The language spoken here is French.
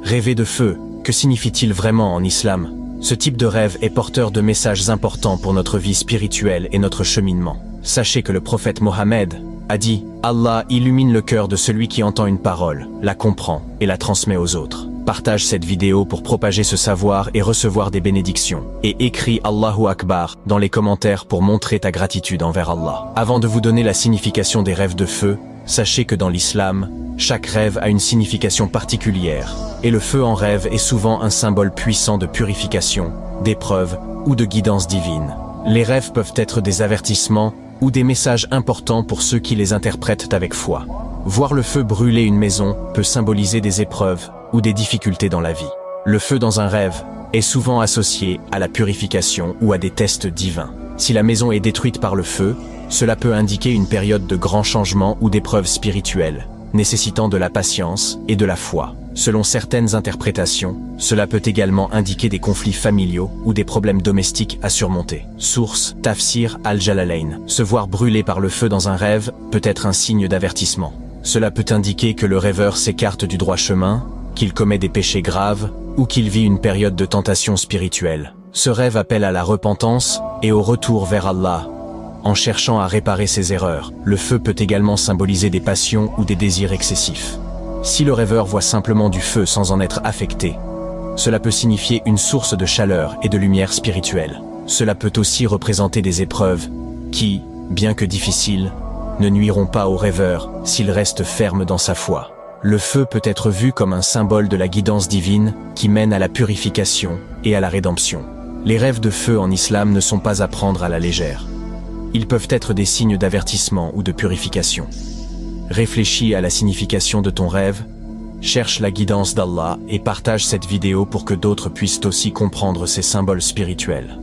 Rêver de feu, que signifie-t-il vraiment en islam? Ce type de rêve est porteur de messages importants pour notre vie spirituelle et notre cheminement. Sachez que le prophète Mohammed a dit « Allah illumine le cœur de celui qui entend une parole, la comprend et la transmet aux autres ». Partage cette vidéo pour propager ce savoir et recevoir des bénédictions. Et écris Allahu Akbar dans les commentaires pour montrer ta gratitude envers Allah. Avant de vous donner la signification des rêves de feu, sachez que dans l'islam, chaque rêve a une signification particulière. Et le feu en rêve est souvent un symbole puissant de purification, d'épreuve ou de guidance divine. Les rêves peuvent être des avertissements ou des messages importants pour ceux qui les interprètent avec foi. Voir le feu brûler une maison peut symboliser des épreuves ou des difficultés dans la vie. Le feu dans un rêve est souvent associé à la purification ou à des tests divins. Si la maison est détruite par le feu, cela peut indiquer une période de grands changements ou d'épreuves spirituelles, nécessitant de la patience et de la foi. Selon certaines interprétations, cela peut également indiquer des conflits familiaux ou des problèmes domestiques à surmonter. Source Tafsir al-Jalalayn. Se voir brûler par le feu dans un rêve peut être un signe d'avertissement. Cela peut indiquer que le rêveur s'écarte du droit chemin, qu'il commet des péchés graves ou qu'il vit une période de tentation spirituelle. Ce rêve appelle à la repentance et au retour vers Allah, en cherchant à réparer ses erreurs. Le feu peut également symboliser des passions ou des désirs excessifs. Si le rêveur voit simplement du feu sans en être affecté, cela peut signifier une source de chaleur et de lumière spirituelle. Cela peut aussi représenter des épreuves qui, bien que difficiles, ne nuiront pas au rêveur s'il reste ferme dans sa foi. Le feu peut être vu comme un symbole de la guidance divine qui mène à la purification et à la rédemption. Les rêves de feu en islam ne sont pas à prendre à la légère. Ils peuvent être des signes d'avertissement ou de purification. Réfléchis à la signification de ton rêve, cherche la guidance d'Allah et partage cette vidéo pour que d'autres puissent aussi comprendre ces symboles spirituels.